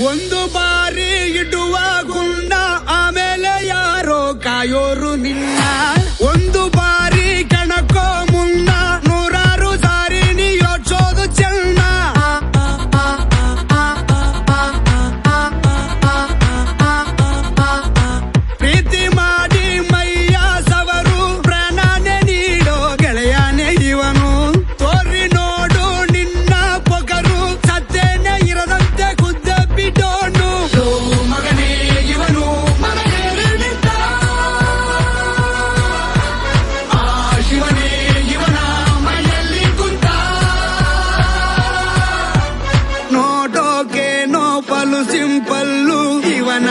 ಒಂದು ಬಾರಿ ಇಡುವ ಗುಂಡ ಆಮೇಲೆ ಯಾರೋ ಕಾಯೋರು ನಿನ್ನ. ಒಂದು ಬಾರಿ ಕಣಕೋ ಮುನ್ನ ನೂರಾರು ಸಾರಿ ನೀ ಯೋಚೋದು ಚೆನ್ನ. ಪ್ರೀತಿ ಮಾಡಿ ಮೈಯ ಸವರು ಪ್ರಾಣನೆ ನೀಡೋ ಗೆಳೆಯನೇ ಇವನು. ತೋರಿ ನೋಡು ನಿನ್ನ ಪೊಗರು ಸತ್ತೇನೆ ಇರದಂತೆ ಖುದ್ದ ಬಿಡೋನು. ಮಗನೇ ಇವನು ಆ ಶಿವನೇ ಇವನ ಮೈಯಲ್ಲಿ ಕುಂತ. ನೋಡೋಕೆ ನೋಪಲು ಸಿಂಪಲ್ಲು ಇವನ